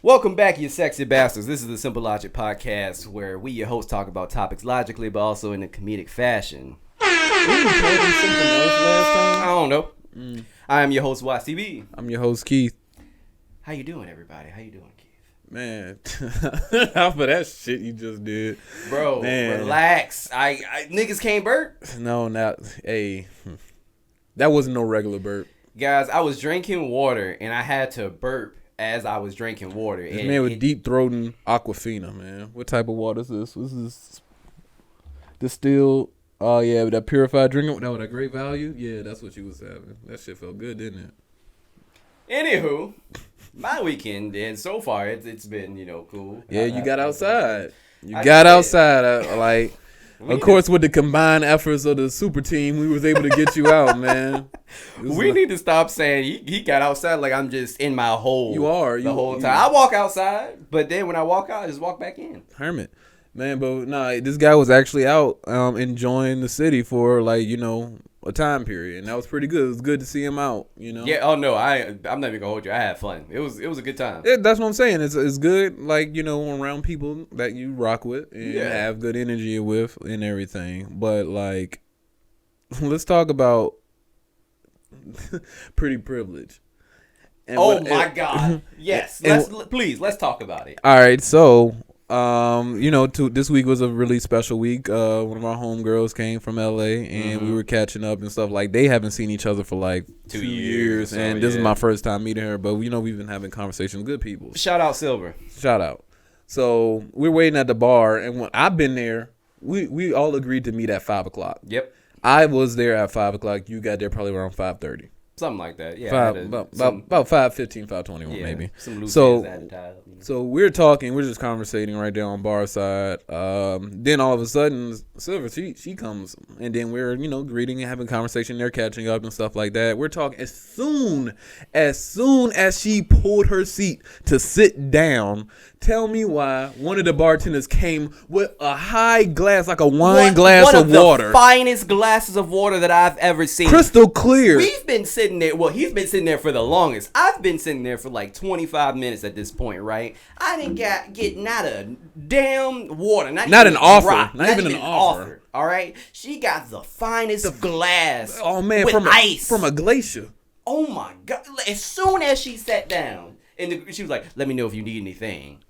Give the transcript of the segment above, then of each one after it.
Welcome back, you sexy bastards. This is the Simple Logic Podcast, where we, your hosts, talk about topics logically, but also in a comedic fashion. We recorded something else last I time. don't know. I am your host, WattsTV. I'm your host, Keith. How you doing, everybody? How you doing, Keith? Man, how for that shit you just did, Bro, man. Relax. I niggas can't burp. No, not that wasn't no regular burp. Guys, I was drinking water and I had to burp as I was drinking water. This man was deep throating Aquafina, man. What type of water is this? This is distilled. Oh yeah, that purified drinking. That was a great value. Yeah, that's what you was having. That shit felt good, didn't it? Anywho, my weekend, and so far it's been, cool. Yeah, you got outside. I did. Of course, with the combined efforts of the super team, we was able to get you out, man. We need to stop saying he got outside like I'm just in my hole. You are. The whole time. I walk outside, but then when I walk out, I just walk back in. Hermit. Man, but nah, this guy was actually out enjoying the city for a time period, and that was pretty good. It was good to see him out, Yeah, oh no, I'm not even gonna hold you. I had fun. It was a good time. Yeah, that's what I'm saying. It's good, around people that you rock with and have good energy with and everything. But let's talk about pretty privilege. And my God, yes. Let's talk about it. All right, so. This week was a really special week. One of our homegirls came from LA and we were catching up and stuff. Like, they haven't seen each other for like 2 years. And this is my first time meeting her, but we've been having conversations with good people. Shout out Silver. Shout out. So we're waiting at the bar, and when I've been there, we all agreed to meet at 5:00. Yep. I was there at 5:00. You got there probably around 5:30. Something like that. Yeah. About 5:15, 5:21 maybe. Some loose so ends tied up, So we're talking, we're just conversating right there on bar side. Then all of a sudden, Silver, she comes, and then we're, greeting and having conversation. They're catching up and stuff like that. We're talking as soon as she pulled her seat to sit down. Tell me why one of the bartenders came with a high glass, like a wine glass of water. One of the finest glasses of water that I've ever seen. Crystal clear. We've been sitting there. Well, he's been sitting there for the longest. I've been sitting there for like 25 minutes at this point, right? I didn't get not a damn water. Not an offer. Rock, not even an offer. All right? She got the finest glass. Oh, man. With ice. From a glacier. Oh, my God. As soon as she sat down, and she was like, let me know if you need anything.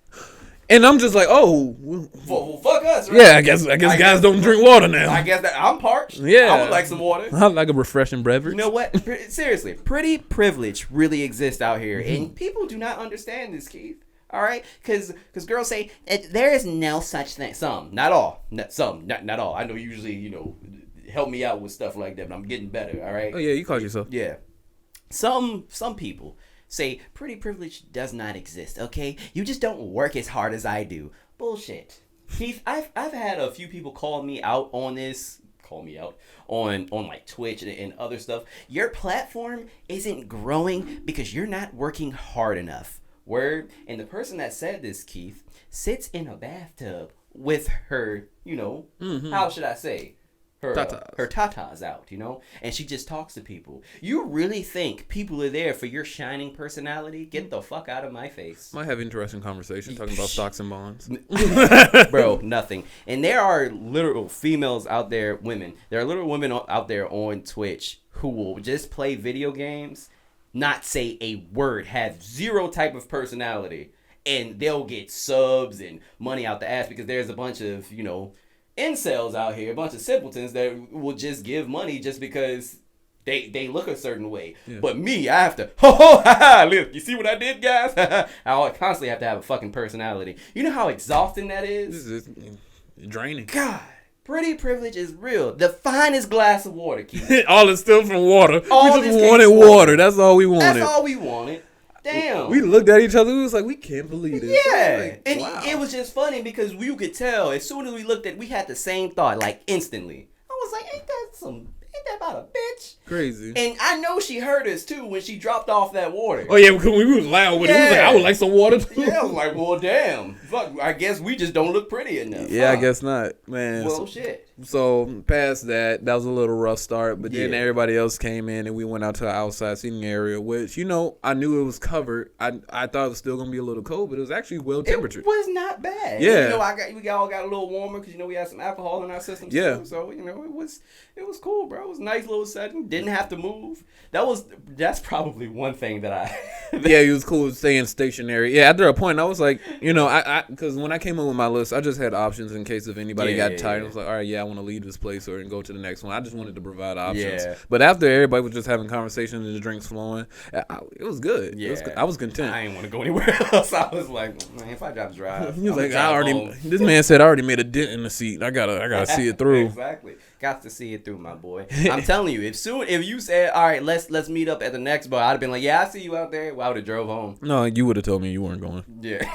And I'm just like, oh. Well, fuck us, right? Yeah, I guess guys don't drink water now. I guess that I'm parched. Yeah. I would like some water. I like a refreshing beverage. You know what? Seriously, pretty privilege really exists out here. And people do not understand this, Keith. All right? Because girls say, there is no such thing. Some. Not all. Not all. I know you usually, help me out with stuff like that, but I'm getting better, all right? Oh, yeah, you caught yourself. Yeah. Some people say pretty privilege does not exist, okay? You just don't work as hard as I do. Bullshit. Keith, I've had a few people call me out on this. Call me out on like Twitch and other stuff. Your platform isn't growing because you're not working hard enough. Word. And the person that said this, Keith, sits in a bathtub with her, how should I say? Her tatas out, and she just talks to people. You really think people are there for your shining personality? Get the fuck out of my face. Might have interesting conversation talking about stocks and bonds. Bro, nothing. And there are literal females out there, women. There are literal women out there on Twitch who will just play video games, not say a word, have zero type of personality, and they'll get subs and money out the ass because there's a bunch of, incels out here, a bunch of simpletons that will just give money just because they look a certain way. Yeah. But me, I have to, look, you see what I did, guys? I constantly have to have a fucking personality. You know how exhausting that is? This is draining. God, pretty privilege is real. The finest glass of water, Keith. All is still from water. We just wanted water. That's all we wanted. That's all we wanted. Damn. We looked at each other. We was like, we can't believe this. Yeah. And wow. It was just funny because you could tell as soon as we looked at, we had the same thought, like instantly. I was like, ain't that about a bitch? Crazy. And I know she heard us too when she dropped off that water. Oh yeah, because we was loud with it. We was like, I would like some water too. Yeah, I was like, well, damn. Fuck, I guess we just don't look pretty enough. Yeah, I guess not, man. Well, shit. So past that was a little rough start, but then everybody else came in and we went out to the outside seating area, which, you know, I knew it was covered. I thought it was still going to be a little cold, but it was actually well temperatured. It was not bad. Yeah. You know, we all got a little warmer because, you know, we had some alcohol in our system. Yeah. Too, so, you know, it was cool, bro. It was a nice little setting. Didn't have to move. That's probably one thing that Yeah, it was cool staying stationary. Yeah, after a point, I was like, you know, because when I came up with my list, I just had options in case if anybody got tired. I was like, all right, yeah, I want to leave this place or go to the next one. I just wanted to provide options. Yeah. But after everybody was just having conversations and the drinks flowing, it was good. Yeah. I was content. I didn't want to go anywhere else. I was like, man, if I drive, he was like, this man said I already made a dent in the seat. I gotta see it through. Exactly. Got to see it through, my boy. I'm telling you, if you said, all right, let's meet up at the next bar, I'd have been like, yeah, I see you out there. Well, I would have drove home. No, you would have told me you weren't going. Yeah.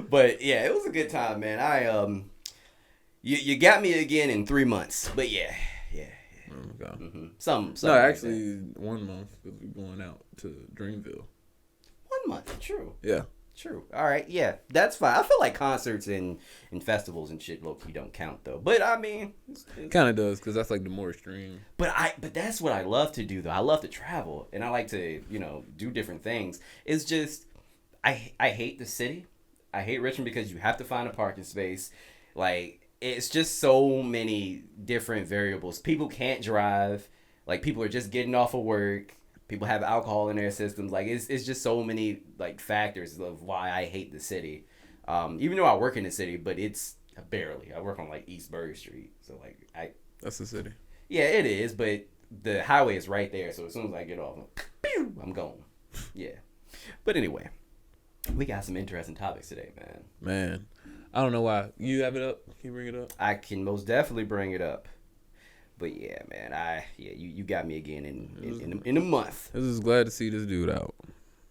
But yeah, it was a good time, man. You got me again in 3 months, but yeah. Okay. Mm-hmm. Some no, actually, like 1 month because we're going out to Dreamville. 1 month, true. Yeah. True. All right. Yeah, that's fine. I feel like concerts and festivals and shit low-key don't count though. But I mean, it kind of does because that's like the more extreme. But that's what I love to do though. I love to travel and I like to, you know, do different things. It's just I hate the city. I hate Richmond because you have to find a parking space. Like it's just so many different variables. People can't drive. Like people are just getting off of work. People have alcohol in their systems. Like it's just so many like factors of why I hate the city. Even though I work in the city, but it's barely. I work on like East Burger Street, so like that's the city. Yeah, it is, but the highway is right there. So as soon as I get off, I'm gone. Yeah, but anyway, we got some interesting topics today, man. Man, I don't know why you have it up. Can you bring it up? I can most definitely bring it up. But yeah, man, you got me again in a month. I was just glad to see this dude out.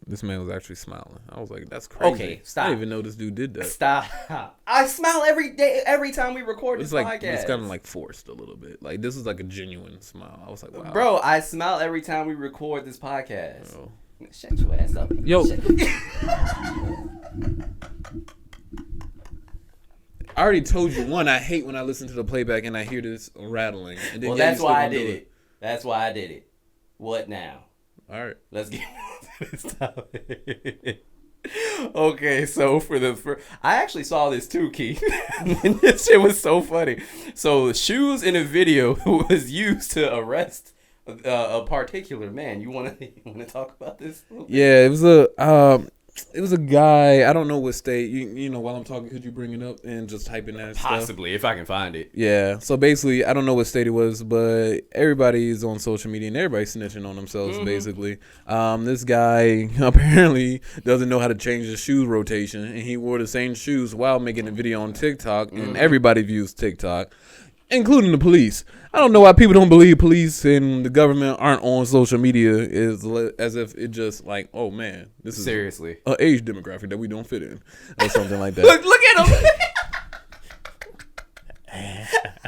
This man was actually smiling. I was like, that's crazy. Okay, stop. I didn't even know this dude did that. Stop. I smile every day, every time we record this podcast. It's kind of like forced a little bit. Like this is like a genuine smile. I was like, wow. Bro, I smile every time we record this podcast. Oh. Shut your ass up. Yo. I already told you, one, I hate when I listen to the playback and I hear this rattling. And then well, that's why I did it. That's why I did it. What now? All right. Let's get to this topic. Okay, so I actually saw this too, Keith. And this shit was so funny. So shoes in a video was used to arrest a particular man. You want to talk about this? Yeah, it was a guy. I don't know what state. You know, while I'm talking, could you bring it up and just type in that possibly stuff? If I can find it. Yeah. So basically, I don't know what state it was, but everybody's on social media and everybody's snitching on themselves. Mm-hmm. Basically, this guy apparently doesn't know how to change the shoe rotation, and he wore the same shoes while making a video on TikTok, and everybody views TikTok, including the police. I don't know why people don't believe police and the government aren't on social media as if it just like, oh man, this is seriously an age demographic that we don't fit in or something like that. Look at him.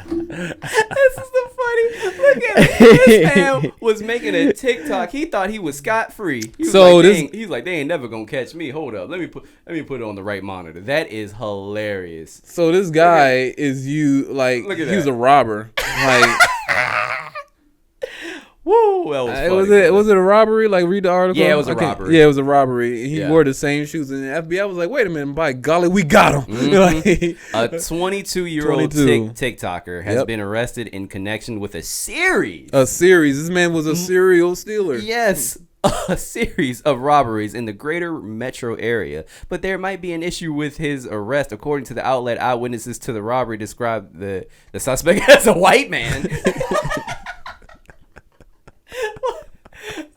This is the funny. Look at him. This man was making a TikTok. He thought he was scot free. He's like, they ain't never gonna catch me. Hold up, let me put it on the right monitor. That is hilarious. So this guy he was a robber. Like, woo, that was funny. Was it a robbery? Like, read the article. Yeah, it was a robbery. Yeah, it was a robbery. He wore the same shoes, and the FBI was like, "Wait a minute, by golly, we got him!" Mm-hmm. A 22-year-old TikToker has been arrested in connection with a series. This man was a serial stealer. Yes. A series of robberies in the greater metro area, but there might be an issue with his arrest. According to the outlet, eyewitnesses to the robbery described the suspect as a white man.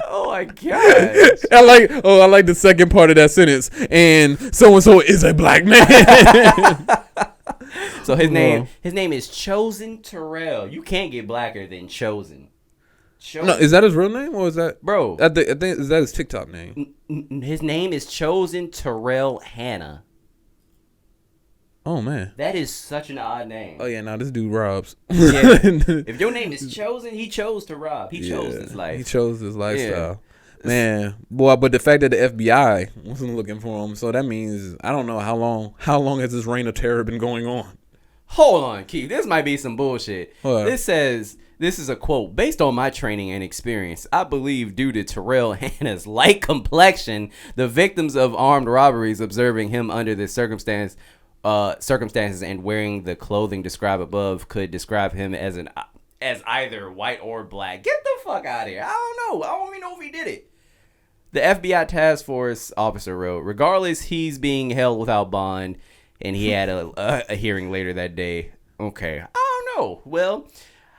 Oh my god! I like the second part of that sentence. And so and so is a black man. So his name is Chosen Terrell. You can't get blacker than Chosen. No, is that his real name or is that, bro? I think is that his TikTok name? His name is Chosen Terrell Hannah. Oh man. That is such an odd name. Oh yeah, now this dude robs. Yeah. If your name is chosen, he chose to rob. He chose his life. He chose his lifestyle. Yeah. Man, boy, but the fact that the FBI wasn't looking for him, so that means I don't know how long has this reign of terror been going on? Hold on, Keith. This might be some bullshit. What? This says, this is a quote. Based on my training and experience, I believe due to Terrell Hanna's light complexion, the victims of armed robberies observing him under this circumstances and wearing the clothing described above could describe him as either white or black. Get the fuck out of here. I don't know. I don't even know if he did it. The FBI task force officer wrote, regardless, he's being held without bond, and he had a hearing later that day. Okay. I don't know. Well,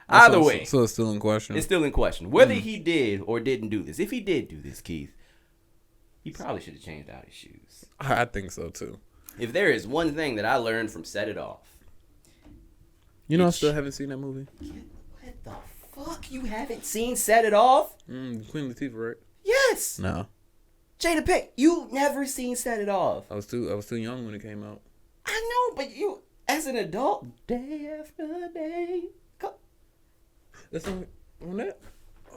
either way. So it's still in question. It's still in question. Whether he did or didn't do this. If he did do this, Keith, he probably should have changed out his shoes. I think so, too. If there is one thing that I learned from Set It Off. You know, I still haven't seen that movie. What the fuck? You haven't seen Set It Off? Queen Latifah, right? Yes. No. Jada Pinkett, you never seen Set It Off. I was too young when it came out. I know, but you, as an adult, day after day. That's on that?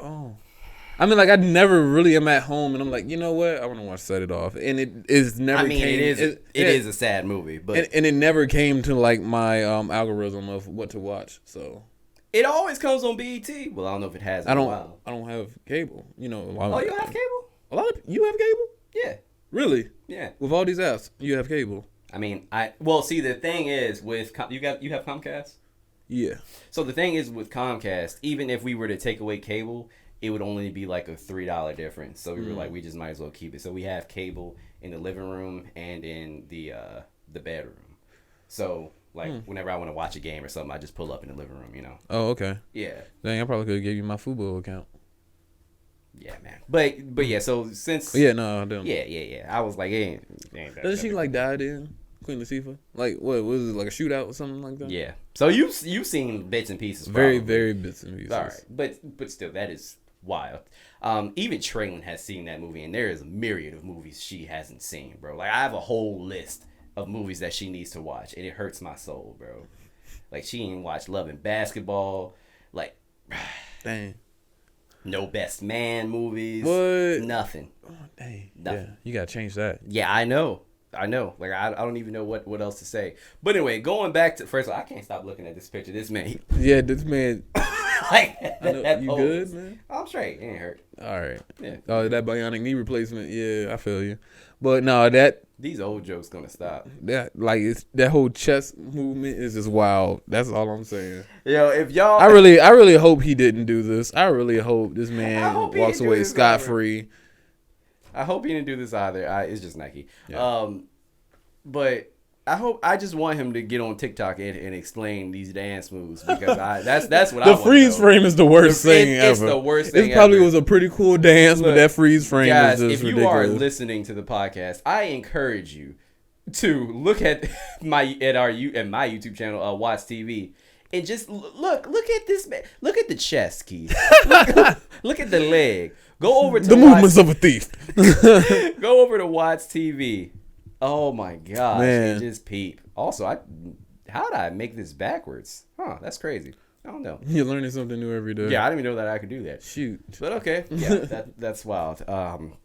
Oh. I mean, like, I never really am at home, and I'm like, you know what? I want to watch Set It Off. And it is never came. It is a sad movie. But and it never came to, like, my algorithm of what to watch, so. It always comes on BET. Well, I don't know if it has in a while. I don't have cable. You know. Oh, you have cable? A lot of you have cable? Yeah. Really? Yeah. With all these apps, you have cable. I mean, see, the thing is with you have Comcast? Yeah. So the thing is with Comcast, even if we were to take away cable, it would only be like a $3 difference. So we were like, we just might as well keep it. So we have cable in the living room and in the bedroom. So like whenever I want to watch a game or something, I just pull up in the living room, you know. Oh, okay. Yeah. Dang, I probably could have gave you my Fubo account. Yeah, man. But yeah, so since yeah, no, I don't. Yeah. I was like, Doesn't she like died in Queen Latifah? Like what was it, like a shootout or something like that? Yeah. So you've seen bits and pieces. Very, probably. very bits and pieces. All right, but still, that is wild. Even Traylon has seen that movie, and there is a myriad of movies she hasn't seen, bro. Like I have a whole list of movies that she needs to watch, and it hurts my soul, bro. Like she ain't watched Love and Basketball, like dang. No Best Man movies. What? Nothing. Oh, dang. Nothing. Yeah, you gotta change that. Yeah, I know. Like I don't even know what else to say. But anyway, going back to first of all, I can't stop looking at this picture. This man. This man. Like you good, man? I'm straight. It ain't hurt. All right. Yeah. Oh, that bionic knee replacement. Yeah, I feel you. But no, these old jokes gonna stop. That whole chest movement is just wild. That's all I'm saying. Yo, if y'all, I really hope he didn't do this. I really hope this man walks away scot free. I hope he didn't do this either. It's just Nike. Yeah. But I just want him to get on TikTok and explain these dance moves because that's what I want. The freeze frame is the worst thing ever. It's the worst thing. It probably was a pretty cool dance, but that freeze frame guys, is just ridiculous. If you are listening to the podcast, I encourage you to look at my YouTube channel, WattsTV, and just look at this man. Look at the chest, Keith. Look at the leg. Go over to the movements of a thief. Go over to WattsTV. Oh my gosh, man. It just peep. Also, how did I make this backwards? Huh, that's crazy. I don't know. You're learning something new every day. Yeah, I didn't even know that I could do that. Shoot. But okay. Yeah, that's wild.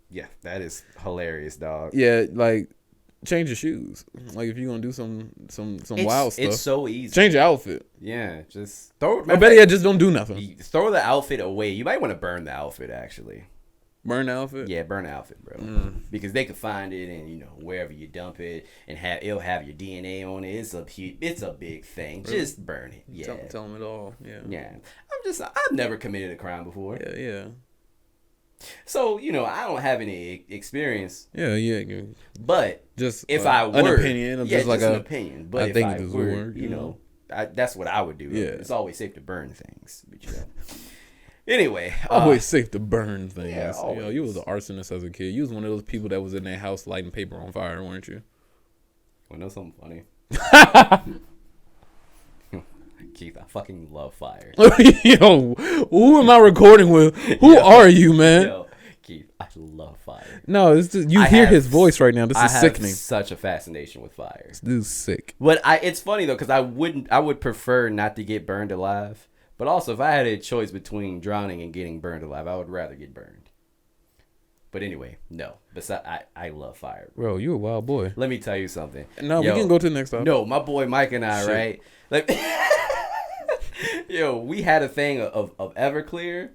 Yeah, that is hilarious, dog. Yeah, like change your shoes. Like if you're gonna do some wild stuff. It's so easy. Change your outfit. Yeah, just throw it. I bet just don't do nothing. Throw the outfit away. You might want to burn the outfit actually. Burn the outfit? Yeah, burn the outfit, bro. Because they could find it and wherever you dump it and it'll have your DNA on it. It's a big thing. Really? Just burn it. Yeah. Tell them it all. Yeah. Yeah. I've never committed a crime before. Yeah. So, I don't have any experience. Yeah. But just if I were an opinion of just like an opinion. But I if think I this were, would work, that's what I would do. Yeah. It's always safe to burn things. But Anyway, always safe to burn things. Yeah, you was an arsonist as a kid. You was one of those people that was in their house lighting paper on fire, weren't you? Want to know something funny? Keith, I fucking love fire. Yo, who am I recording with? Who are you, man? Yo, Keith, I love fire. No, it's just, you I hear have- his voice right now. This I is have sickening. such a fascination with fire. This dude's sick. But it's funny though, because I would prefer not to get burned alive. But also, if I had a choice between drowning and getting burned alive, I would rather get burned. But anyway, no. Besides, I love fire. Bro, you a wild boy. Let me tell you something. No, Yo, we can go to the next topic. No, my boy Mike and I, Shit. right? Like, yo, we had a thing of Everclear,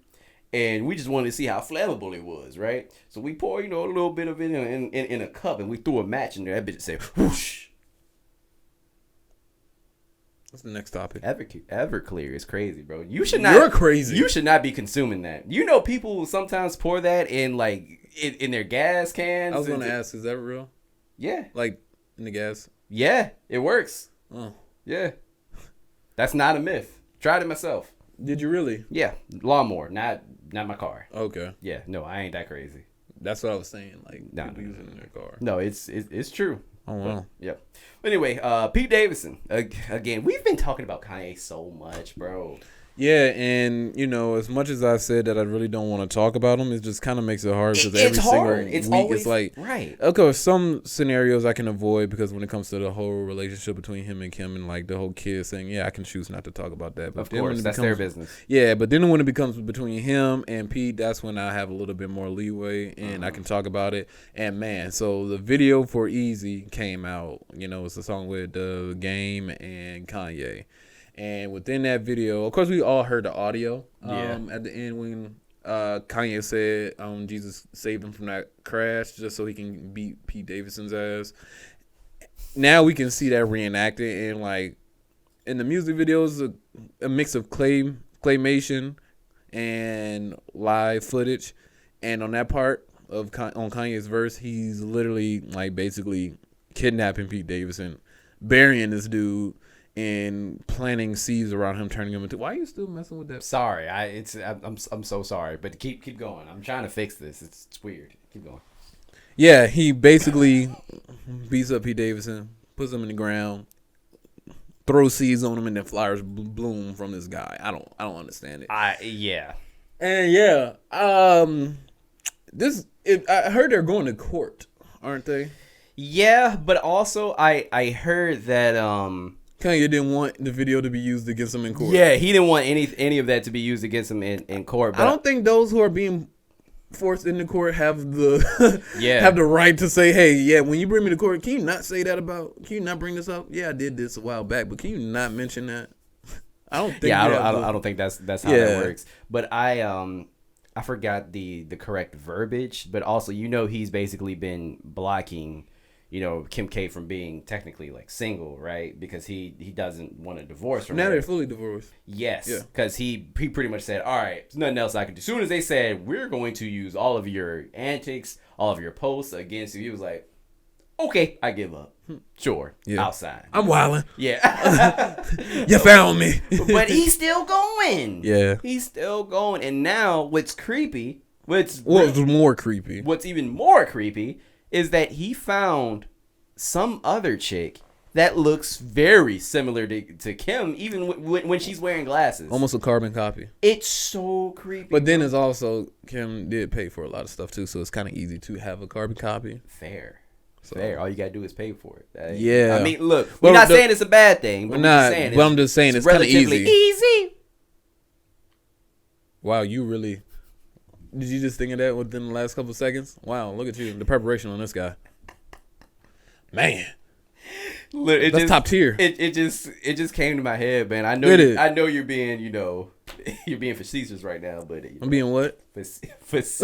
and we just wanted to see how flammable it was, right? So we pour, a little bit of it in a cup, and we threw a match in there. That bitch said, whoosh. What's the next topic? Everclear is crazy, bro. You should not. You're crazy. You should not be consuming that. People sometimes pour that in in their gas cans. I was gonna ask, is that real? Yeah, Like in the gas? yeah, it works. Oh, Yeah, that's not a myth. Tried it myself. did you really? Yeah, lawnmower, not my car. Okay, Yeah, no, I ain't that crazy. that's what I was saying. Like No, people no, using it in their car. No, it's true. Oh wow. Yep. Anyway, Pete Davidson. Again, we've been talking about Kanye so much, bro. Yeah, and as much as I said that I really don't want to talk about him, it just kind of makes it hard because It's every hard. single It's week always it's like, right. okay, some scenarios I can avoid because when it comes to the whole relationship between him and Kim and like the whole kid thing, yeah, I can choose not to talk about that. But Of then when course, it that's becomes, their business. Yeah, but then when it becomes between him and Pete, that's when I have a little bit more leeway and I can talk about it. And man, so the video for Easy came out. It's a song with The Game and Kanye. And within that video, of course, we all heard the audio at the end when Kanye said Jesus saved him from that crash just so he can beat Pete Davidson's ass. Now we can see that reenacted, and like in the music videos, a mix of claymation and live footage. And on that part of on Kanye's verse, he's literally like basically kidnapping Pete Davidson, burying this dude, and planting seeds around him, turning him into. Why are you still messing with that? Sorry, I'm so sorry, but keep going. I'm trying to fix this. It's weird. Keep going. Yeah, he basically beats up Pete Davidson, puts him in the ground, throws seeds on him, and then flowers bloom from this guy. I don't understand it. Yeah. And yeah, I heard they're going to court, aren't they? Yeah, but also I heard that Kanye didn't want the video to be used against him in court. Yeah, he didn't want any of that to be used against him in court. But I don't think those who are being forced into court have the have the right to say, hey, yeah, when you bring me to court, can you not say that can you not bring this up? Yeah, I did this a while back, but can you not mention that? I don't think. Yeah, I don't think that's how that works. But I forgot the correct verbiage. But also, he's basically been blocking, Kim K from being technically like single, right? Because he doesn't want a divorce from now her. they're fully divorced. Yes, Yeah. because he pretty much said, all right, there's nothing else I can do. As soon as they said, we're going to use all of your antics, all of your posts against you, he was like, okay, I give up. Sure, Yeah. I'll sign. I'm wilding. Yeah. You found me. But he's still going. Yeah. He's still going. And now what's creepy, What's more creepy? what's even more creepy is that he found some other chick that looks very similar to Kim, even when she's wearing glasses. Almost a carbon copy. It's so creepy. But then it's also, Kim did pay for a lot of stuff too, so it's kind of easy to have a carbon copy. Fair. So. Fair. All you gotta do is pay for it. Yeah. I mean, look, we're not saying it's a bad thing. But I'm just saying it's kind of relatively easy. Wow, you really... Did you just think of that within the last couple of seconds? Wow, look at you. The preparation on this guy. Man. Look, That's top tier. It just came to my head, man. I know you're being, you're being facetious right now, but I'm being what? Facetious.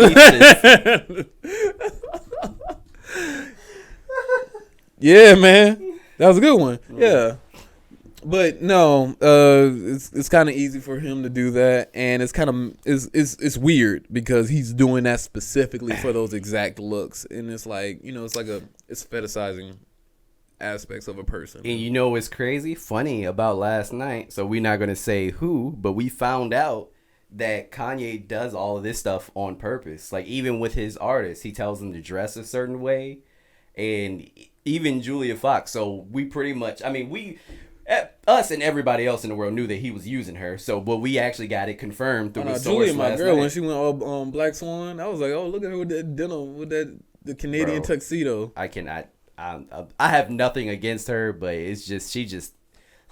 Yeah, man. That was a good one. Yeah. But no, it's kind of easy for him to do that, and it's kind of it's weird because he's doing that specifically for those exact looks, and it's like it's fetishizing aspects of a person. And what's crazy? Funny about last night. So we're not gonna say who, but we found out that Kanye does all of this stuff on purpose. Like even with his artists, he tells them to dress a certain way, and even Julia Fox. So we pretty much, Us and everybody else in the world knew that he was using her. So, but we actually got it confirmed through a source Julia, my last girl, night. when she went all Black Swan, I was like, oh, look at her with that denim, with the Canadian tuxedo. I cannot. I have nothing against her, but it's just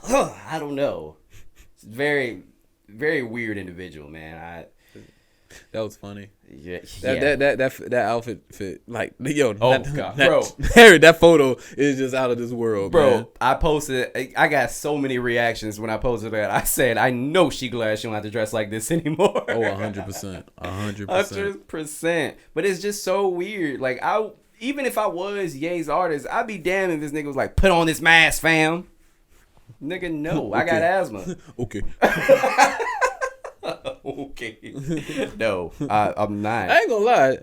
I don't know. It's very, very weird individual, man. That was funny. Yeah. That outfit fit like yo. Oh God, bro. Harry, that photo is just out of this world, bro. Man. I posted. I got so many reactions when I posted that. I said, I know she glad she don't have to dress like this anymore. Oh, 100%, 100%. But it's just so weird. Like even if I was Ye's artist, I'd be damned if this nigga was like, put on this mask, fam. Nigga, no, okay. I got asthma. Okay. Okay. No, I'm not. I ain't gonna lie.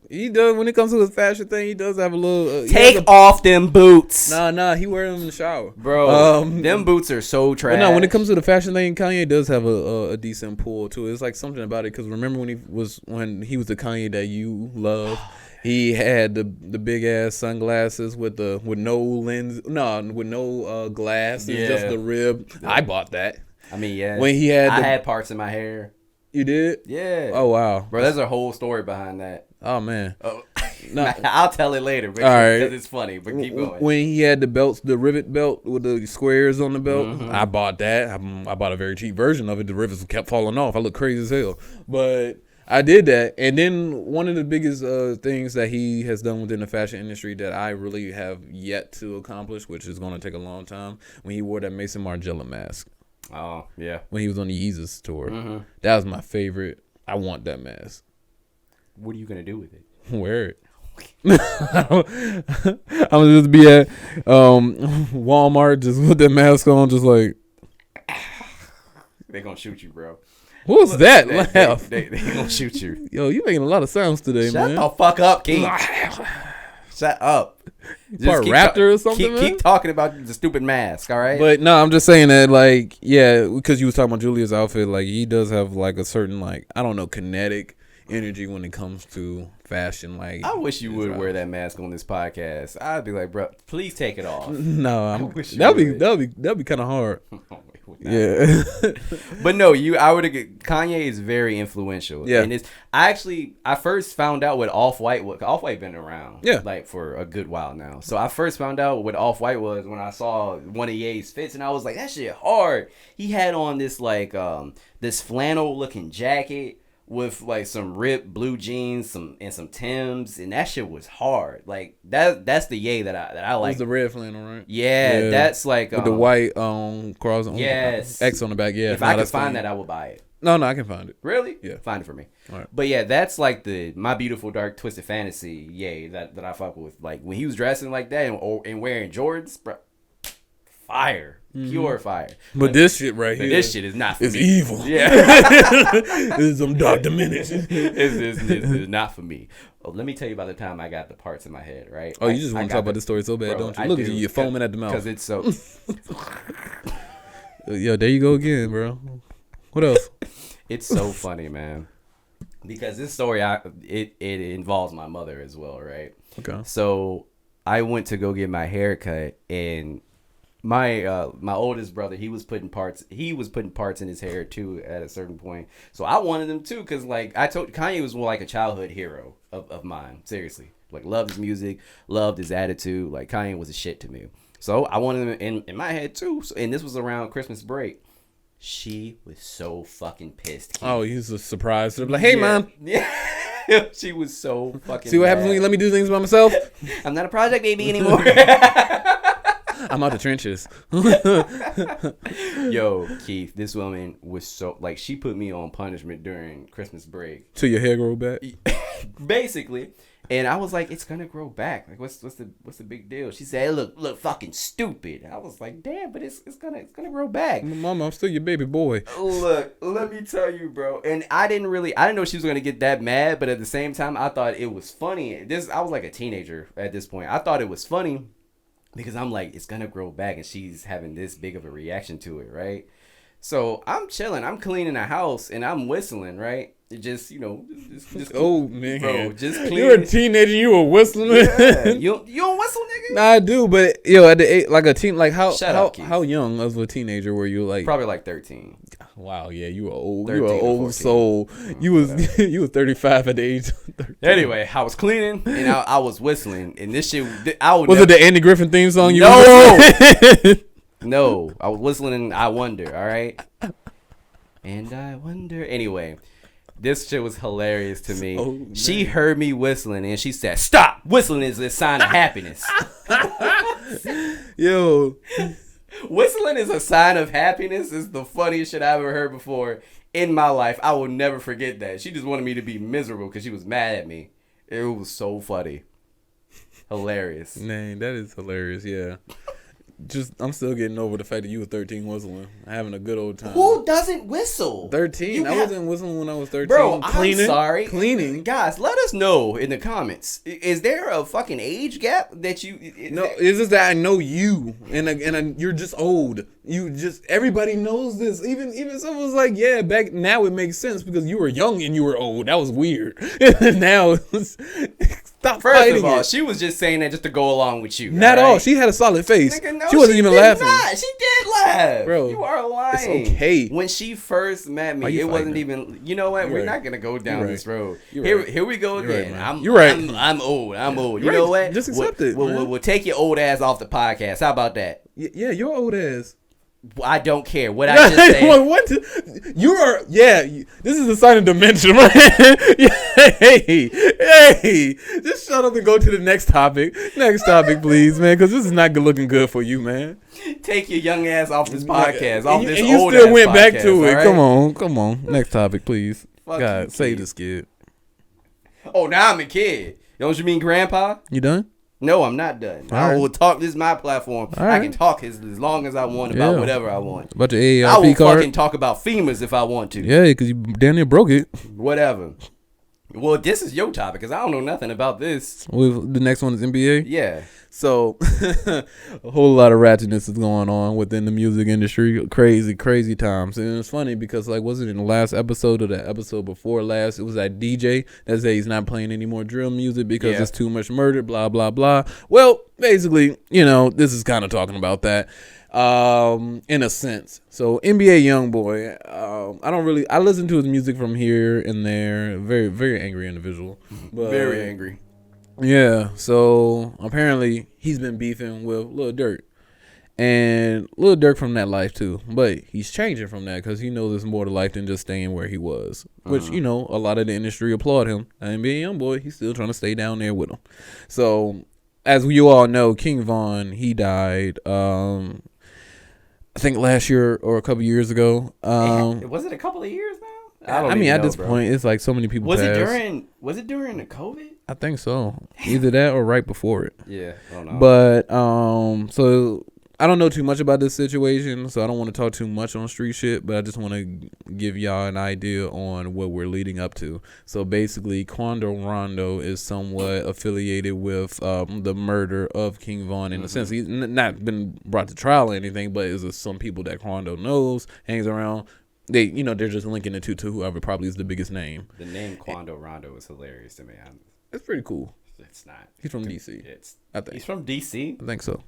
He does, when it comes to his fashion thing, he does have a little. Take off them boots. Nah, he wear them in the shower. Bro, them boots are so trash. But no, when it comes to the fashion thing, Kanye does have a decent pull to it. It's like something about it, because remember when he was the Kanye that you love? He had the big ass sunglasses with no lens, with no glass. It's just the rib. I bought that. I mean, yeah. When I had parts in my hair. You did? Yeah. Oh wow, bro. There's a whole story behind that. Oh man. Oh. No, I'll tell it later because it's funny. But keep going. When he had the belts, the rivet belt with the squares on the belt, I bought that. I bought a very cheap version of it. The rivets kept falling off. I looked crazy as hell, but I did that. And then one of the biggest things that he has done within the fashion industry that I really have yet to accomplish, which is going to take a long time, when he wore that Mason Margiela mask. Oh, yeah. When he was on the Yeezus tour. That was my favorite. I want that mask. What are you going to do with it? Wear it. I'm going to just be at Walmart just with that mask on, just like. They're going to shoot you, bro. What was that laugh? They going to shoot you. Yo, you making a lot of sounds today, man. Shut the fuck up, Keith. Shut up. Part raptor or something, keep talking about the stupid mask, all right? But no, I'm just saying that, like, yeah, because you was talking about Julia's outfit, like, he does have, like, a certain, like, I don't know, kinetic energy when it comes to fashion. Like, I wish you would wear that mask on this podcast. I'd be like, bro, please take it off. No, that'd be kind of hard. Yeah. But no, I would agree. Kanye is very influential. Yeah. And I first found out what Off-White was. Off-White been around. Yeah. Like for a good while now. So I first found out what Off-White was when I saw one of Ye's fits, and I was like, that shit hard. He had on this like this flannel looking jacket with like some ripped blue jeans, some Timbs, and that shit was hard. Like that's the Ye that I like. It's the red flannel, right? Yeah, that's like with the white cross on X on the back. Yeah, if I could find that, I would buy it. No, I can find it. Really? Yeah, find it for me. All right. But yeah, that's like My Beautiful Dark Twisted Fantasy Ye that I fuck with. Like when he was dressing like that and wearing Jordans, bro, fire. Pure fire. But this shit right here. This shit is not for me. It's evil. Yeah. This is some dark dimension. It's not for me. Oh, let me tell you about the time I got the parts in my head, right? Oh, you just want to talk about this story so bad, don't you? Look at you. You're foaming at the mouth. Because it's so... Yo, there you go again, bro. What else? It's so funny, man. Because this story, it involves my mother as well, right? Okay. So I went to go get my hair cut, and... My oldest brother, he was putting parts in his hair too at a certain point. So I wanted them too, because like I told Kanye was more like a childhood hero of mine. Seriously. Like loved his music, loved his attitude. Like Kanye was a shit to me. So I wanted him in my head too. And this was around Christmas break. She was so fucking pissed. Oh, he was surprised. Like, hey, Mom. Yeah. She was so fucking See what happens when you let me do things by myself? I'm not a project baby anymore. I'm out the trenches. Yo, Keith, this woman was so like she put me on punishment during Christmas break. Till your hair grow back? Basically. And I was like, it's gonna grow back. Like what's the big deal? She said, hey, look fucking stupid. I was like, damn, but it's gonna grow back. Mama, I'm still your baby boy. Look, let me tell you, bro. And I didn't know she was gonna get that mad, but at the same time I thought it was funny. I was like a teenager at this point. I thought it was funny. Because I'm like, it's going to grow back, and she's having this big of a reaction to it, right? So I'm chilling. I'm cleaning the house, and I'm whistling, right? It just, just oh man, bro, just clean. You're a teenager. You were whistling. Yeah. You don't whistle, nigga? Nah, I do, but at the age, like a teen, like how young as a teenager were you? Like probably like 13. Wow, yeah, you were old. 13 You were an old 14. soul. You was you was 35 at the age of 13. Anyway, I was cleaning and I was whistling, and this shit it the Andy Griffin theme song? You No, I was whistling and I Wonder. All right, and I wonder. Anyway, this shit was hilarious to me. She heard me whistling and she said, "Stop! Whistling is a sign of happiness." Yo. Whistling is a sign of happiness is the funniest shit I've ever heard before in my life. I will never forget that. She just wanted me to be miserable because she was mad at me. It was so funny. Hilarious. Man, that is hilarious, yeah. I'm still getting over the fact that you were 13 whistling. Having a good old time. Who doesn't whistle? 13? I wasn't whistling when I was 13. Bro, I'm sorry. Cleaning. Guys, let us know in the comments. Is there a fucking age gap that you... It's just that I know you. And you're just old. Everybody knows this. Even someone's like, yeah, back now it makes sense because you were young and you were old. That was weird. Now it's... Stop First of all, she was just saying that just to go along with you. Not all. She had a solid face. Nigga, no, she wasn't even laughing. Not. She did laugh. Bro, you are lying. It's okay. When she first met me, it wasn't even. You know what? We're not gonna go down this road. Here we go again. You're right. I'm old. I'm old. You know what? Just accept it. We'll take your old ass off the podcast. How about that? Yeah, your old ass. I don't care what I just said. What? You are, this is a sign of dementia, right? Hey, just shut up and go to the next topic. Next topic, please, man, because this is not looking good for you, man. Take your young ass off this podcast, and you still went back to it. Right? Come on. Next topic, please. Fuck God, save this kid. Oh, now I'm a kid. Don't you mean grandpa? You done? No, I'm not done. I will talk. This is my platform. I can talk as long as I want about whatever I want. About your AARP I will card? fucking talk about femurs if I want to. Yeah, because you damn near broke it. Whatever. Well, this is your topic because I don't know nothing about this. The next one is NBA? Yeah. So, a whole lot of ratchetness is going on within the music industry. Crazy times. And it's funny because, was it in the last episode or the episode before last? It was that DJ that said he's not playing any more drill music because it's too much murder, blah, blah, blah. Well, basically, this is kind of talking about that. In a sense. So NBA YoungBoy, I listen to his music from here and there. Very, very angry individual. But, very angry. Yeah. So apparently he's been beefing with Lil Durk. And Lil Durk from that life too. But he's changing from that because he knows there's more to life than just staying where he was. Which, a lot of the industry applaud him. And NBA YoungBoy, he's still trying to stay down there with him. So as you all know, King Von, he died. I think last year or a couple years ago. Was it a couple of years now? I mean, at this point, it's like so many people. Was it during the COVID? I think so. Either that or right before it. Yeah, I don't know. But so I don't know too much about this situation, so I don't want to talk too much on street shit. But I just want to give y'all an idea on what we're leading up to. So basically, Quando Rondo is somewhat affiliated with the murder of King Von in a sense. He's not been brought to trial or anything, but is some people that Quando knows, hangs around. They're just linking it to whoever probably is the biggest name. The name Quando Rondo is hilarious to me. It's pretty cool. It's not. He's from DC. I think he's from DC. I think so.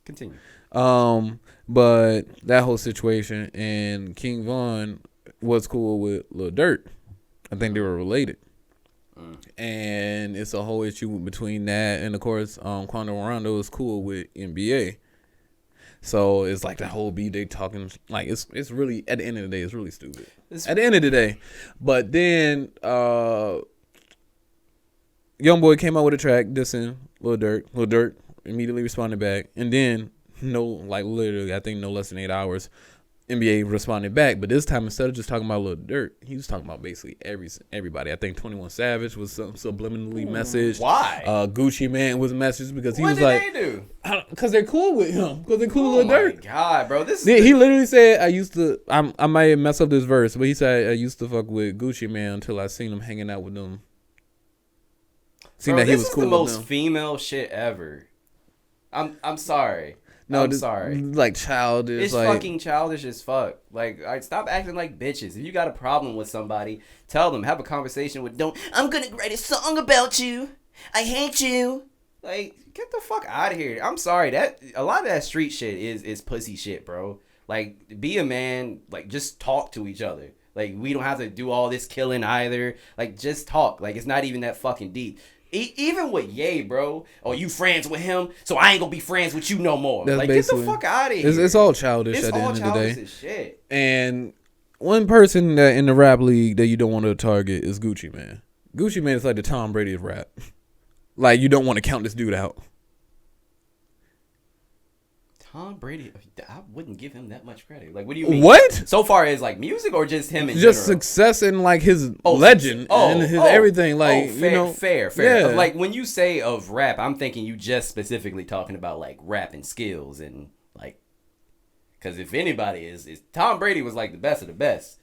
Continue. But that whole situation and King Von was cool with Lil Durk. I think they were related. And it's a whole issue between that and of course Quando Rondo is cool with NBA. So it's like the whole B-Day talking, like it's really, at the end of the day, it's really stupid. At the end of the day. But then YoungBoy came out with a track dissing Lil Durk. Lil Durk immediately responded back. And then, literally, I think no less than 8 hours, NBA responded back. But this time, instead of just talking about Lil Durk, he was talking about basically everybody. I think 21 Savage was subliminally messaged. Why? Gucci Mane was messaged because he what was did like, they do? Because they're cool with him. Because they're cool with Lil Durk. Oh my God, bro. He literally said, I might mess up this verse, but he said, I used to fuck with Gucci Mane until I seen him hanging out with them. Bro, that he was cool. This is the most female shit ever. I'm sorry. No, I'm sorry. Like childish. It's like, fucking childish as fuck. Like, stop acting like bitches. If you got a problem with somebody, tell them. Have a conversation with. Don't. I'm gonna write a song about you. I hate you. Like, get the fuck out of here. I'm sorry. That a lot of that street shit is pussy shit, bro. Like, be a man. Like, just talk to each other. Like, we don't have to do all this killing either. Like, just talk. Like, it's not even that fucking deep. Even with Ye, bro. Oh, you friends with him, so I ain't gonna be friends with you no more. That's like, get the fuck out of here. It's all childish It's at the all end of the day. as shit. And one person that in the rap league that you don't want to target is Gucci Mane. Gucci Mane is like the Tom Brady of rap. Like, you don't want to count this dude out. Tom Brady, I wouldn't give him that much credit. Like, what do you mean? What? So far as like music or just him in Just general? success and like his legend and his everything. Like, fair, you know, fair. Yeah. Like, when you say of rap, I'm thinking you just specifically talking about like rapping skills and like, because if anybody is Tom Brady was like the best of the best.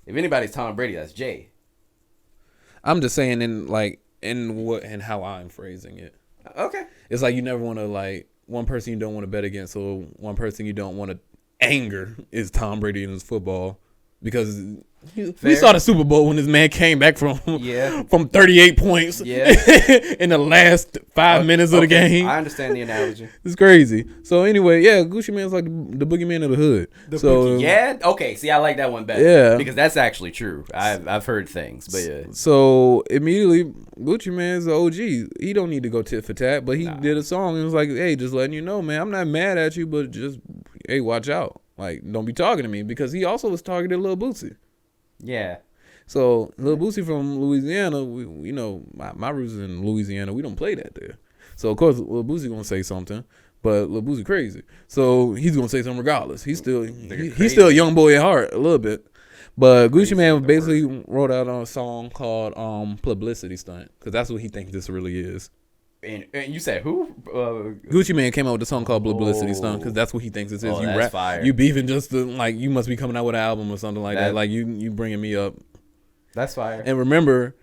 If anybody's Tom Brady, that's Jay. I'm just saying in how I'm phrasing it. Okay. It's like you never want to like one person you don't want to bet against, or one person you don't want to anger is Tom Brady in his football, because we saw the Super Bowl when this man came back from 38 points in the last 5 minutes of the game. I understand the analogy. It's crazy. So anyway, yeah, Gucci Mane's like the boogeyman of the hood. Okay. See, I like that one better. Yeah, because that's actually true. I've heard things, but yeah. So immediately, Gucci Mane's the OG. He don't need to go tit for tat, but he did a song and was like, "Hey, just letting you know, man, I'm not mad at you, but just hey, watch out. Like, don't be talking to me," because he also was targeted Lil Boosie. Yeah. So Lil Boosie from Louisiana, we know my roots is in Louisiana. We don't play that there. So of course Lil Boosie gonna say something, but Lil Boosie crazy, so he's gonna say something regardless. He's still a young boy at heart a little bit. But Gucci Mane basically wrote out a song called "Publicity Stunt" because that's what he thinks this really is. And you said who? Gucci Mane came out with a song called "Publicity Stunt" because that's what he thinks it is. You that's fire. You beefing just to, like, you must be coming out with an album or something like that. Like you bringing me up. That's fire. And remember,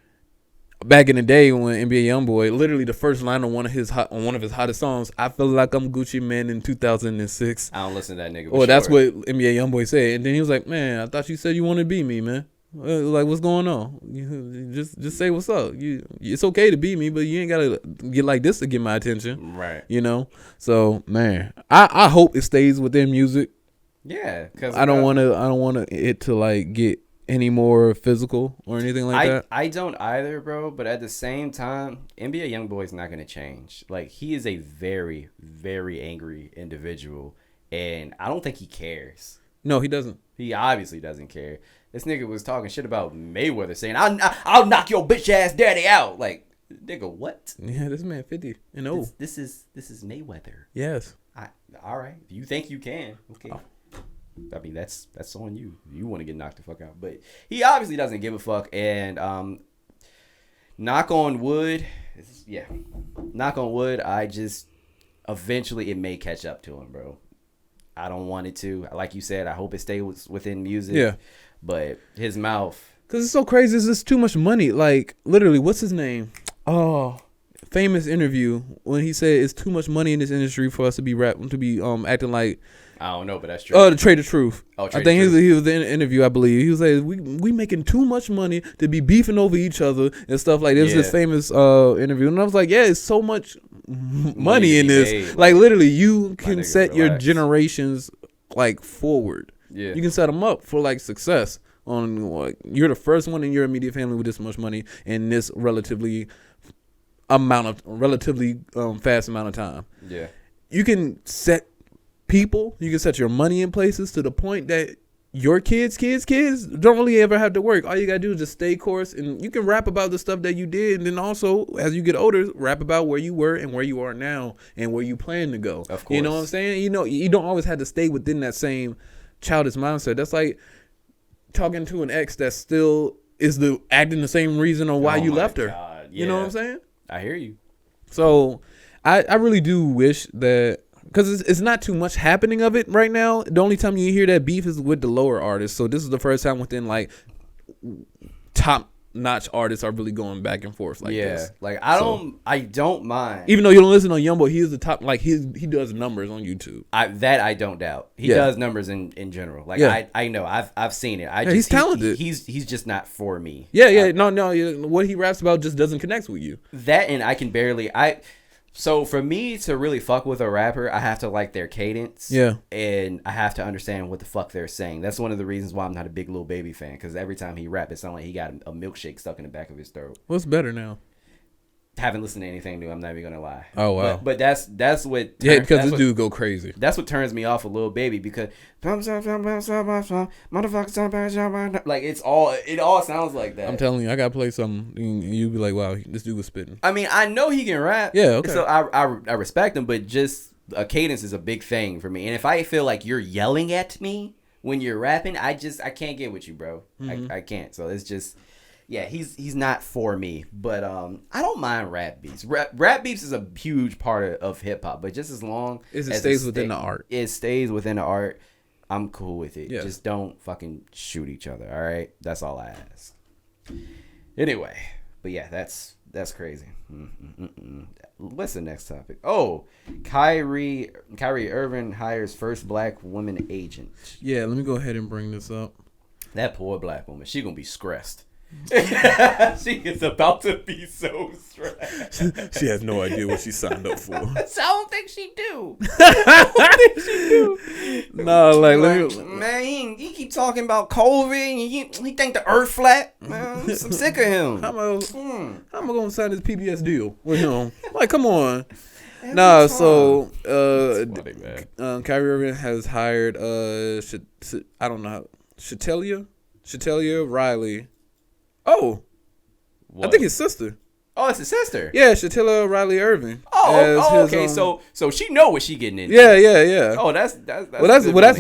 back in the day when NBA YoungBoy, literally the first line on one of his hottest songs, "I feel like I'm Gucci Mane in 2006." I don't listen to that nigga. Well, that's what NBA YoungBoy said, and then he was like, "Man, I thought you said you wanted to be me, man. Like, what's going on? You just say what's up. It's okay to be me, but you ain't gotta get like this to get my attention, right? You know." So, man, I hope it stays within music. Yeah, because I don't want it to like get any more physical or anything like that. I don't either, bro. But at the same time, NBA YoungBoy is not gonna change. Like, he is a very, very angry individual, and I don't think he cares. No, he doesn't. He obviously doesn't care. This nigga was talking shit about Mayweather, saying, I'll knock your bitch ass daddy out. Like, nigga, what? Yeah, this man 50 and old. This is Mayweather. Yes. All right. If you think you can, okay. Oh. I mean, that's on you. You want to get knocked the fuck out, but he obviously doesn't give a fuck. And knock on wood, knock on wood. Eventually it may catch up to him, bro. I don't want it to. Like you said, I hope it stays within music. Yeah. But his mouth. Because it's so crazy. It's just too much money. Like, literally, what's his name? Oh, famous interview when he said it's too much money in this industry for us to be acting like. I don't know, but that's true. The Trade of Truth. I think he was in an interview, I believe. He was like, we making too much money to be beefing over each other and stuff like this. This famous interview. And I was like, yeah, it's so much money in this. Made. Like, literally, you can set your generations like forward. Yeah. You can set them up for like success on like, you're the first one in your immediate family with this much money in this relatively fast amount of time. Yeah. You can set people, you can set your money in places to the point that your kids don't really ever have to work. All you gotta do is just stay course, and you can rap about the stuff that you did, and then also as you get older, rap about where you were and where you are now and where you plan to go. Of course. You know what I'm saying? You know, you don't always have to stay within that same childish mindset. That's like talking to an ex that still is acting the same reason on why you left her. God. Yeah. You know what I'm saying? I hear you. So I really do wish that, because it's not too much happening of it right now. The only time you hear that beef is with the lower artists. So this is the first time within like top notch artists are really going back and forth like this. Like I don't mind. Even though you don't listen on Youngboy, he is the top. Like he does numbers on YouTube. I don't doubt. He does numbers in general. Like I know. I've seen it. He's talented. He's just not for me. No. What he raps about just doesn't connect with you. That, and I can barely So for me to really fuck with a rapper, I have to like their cadence. Yeah. And I have to understand what the fuck they're saying. That's one of the reasons why I'm not a big Lil Baby fan. Because every time he rap, it sounds like he got a milkshake stuck in the back of his throat. What's better now? Haven't listened to anything new. I'm not even gonna lie. Oh wow. But that's what. Yeah, because this dude go crazy. That's what turns me off a Lil Baby, because motherfucker, like it all sounds like that. I'm telling you, I gotta play something. You be like, wow, this dude was spitting. I mean, I know he can rap. Yeah, okay. So I respect him, but just a cadence is a big thing for me. And if I feel like you're yelling at me when you're rapping, I can't get with you, bro. Mm-hmm. I can't. So it's just. Yeah, he's not for me, but I don't mind rap beats. Rap beats is a huge part of hip hop, but just as long as it stays within the art. It stays within the art. I'm cool with it. Yeah. Just don't fucking shoot each other. All right, that's all I ask. Anyway, but yeah, that's crazy. What's the next topic? Oh, Kyrie Irving hires first black woman agent. Yeah, let me go ahead and bring this up. That poor black woman, she gonna be stressed. She is about to be so stressed. She has no idea what she signed up for. I don't think she do. No, like man, he keep talking about COVID. And he think the Earth flat. Man, I'm sick of him. How am I gonna sign this PBS deal with him? Like, come on. So Kyrie Irving has hired I don't know how, Shatelia Riley. Oh, what? I think his sister. Oh, it's his sister. Yeah, Shatelia Riley Irving. Okay. So she know what she getting into. Yeah. Oh, that's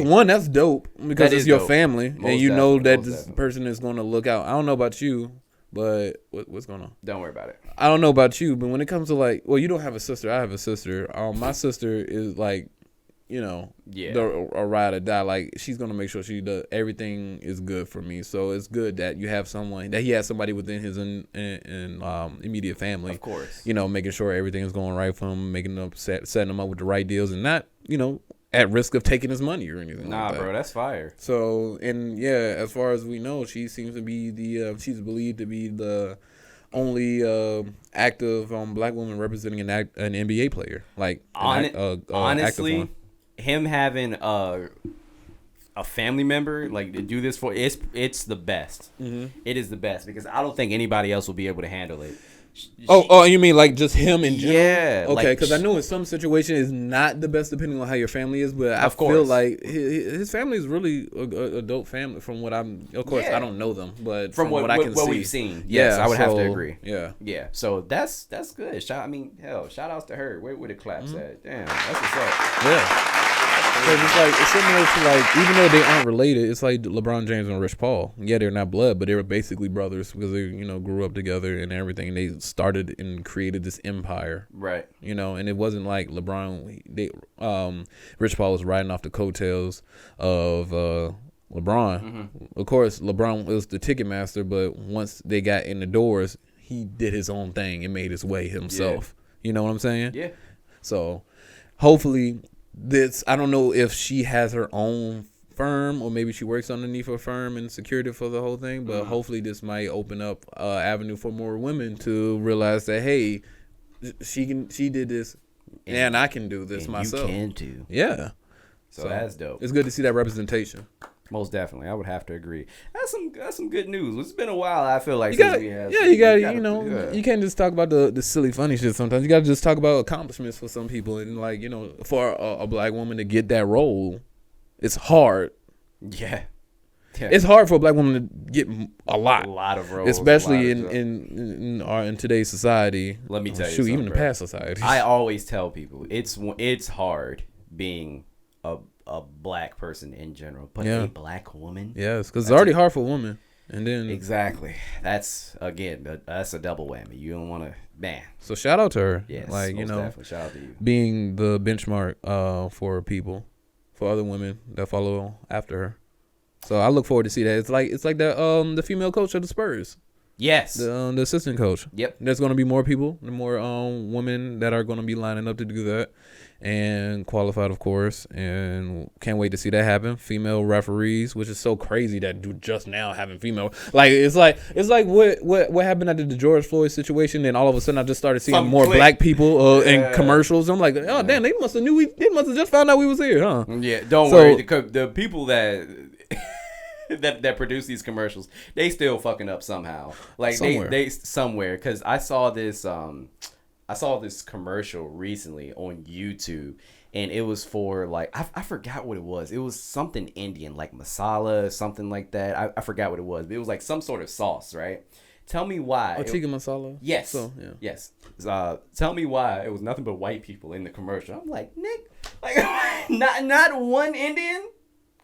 one. That's dope because it's your family, and you know that this person is going to look out. I don't know about you, but what's going on? Don't worry about it. I don't know about you, but when it comes to like, well, you don't have a sister. I have a sister. My sister is like, you know, a ride or die. Like, she's gonna make sure she does everything is good for me. So it's good that you have someone that he has somebody within his immediate family, of course. You know, making sure everything is going right for him, setting him up with the right deals, and not, you know, at risk of taking his money or anything. Nah, like that. Bro, that's fire. So, and yeah, as far as we know, she seems to be she's believed to be the only active black woman representing an NBA player. Like, honestly. Him having a family member like to do this for it's the best. Mm-hmm. It is the best because I don't think anybody else will be able to handle it. You mean like just him in general? Yeah. Okay, because I know in some situations it's not the best depending on how your family is, but I feel like his family is really a dope family from what I'm. Of course, I don't know them, but from what I can see, we've seen, yes, I would have to agree. Yeah. So that's good. Shout outs to her. Where the claps at? Damn, that's what's up. Yeah. Because it's similar to like, even though they aren't related, it's like LeBron James and Rich Paul. Yeah, they're not blood, but they were basically brothers because they, you know, grew up together and everything. They started and created this empire, right? You know, and it wasn't like Rich Paul was riding off the coattails of LeBron. Mm-hmm. Of course, LeBron was the ticket master, but once they got in the doors, he did his own thing and made his way himself. Yeah. You know what I'm saying? Yeah. So, hopefully. I don't know if she has her own firm or maybe she works underneath a firm and security for the whole thing, but hopefully this might open up an avenue for more women to realize that, hey, she did this and I can do this myself. You can too. Yeah. So that's dope. It's good to see that representation. Most definitely, I would have to agree. That's some good news. It's been a while. I feel like you can't just talk about the silly funny shit. Sometimes you got to just talk about accomplishments for some people, and like, you know, for a black woman to get that role, it's hard. Yeah. It's hard for a black woman to get a lot of roles, especially in today's society. Let me tell you, even the past society. I always tell people it's hard being a black person in general, but a black woman. Yes, because it's already hard for women, and then exactly that's a double whammy. You don't want to, man. So shout out to her. Yes, like, you know, definitely shout out to you, being the benchmark for people, for other women that follow after her. So I look forward to see that. It's like the female coach of the Spurs. Yes. The assistant coach. Yep. There's going to be more people, more women that are going to be lining up to do that, and qualified, of course. And can't wait to see that happen. Female referees, which is so crazy that just now having female. Like it's like what happened after the George Floyd situation. And all of a sudden, I just started seeing more black people in commercials. I'm like, oh damn, they must have they must have just found out we was here, huh? Yeah. Don't worry. The people that. that produce these commercials, they still fucking up somehow. Like they somewhere, because I saw this commercial recently on YouTube, and it was for like I forgot what it was. It was something Indian, like masala, something like that. I forgot what it was, but it was like some sort of sauce, right? Tell me why. Tikka masala. Yes. So, yeah. Yes. Tell me why it was nothing but white people in the commercial. I'm like, Nick, like not one Indian.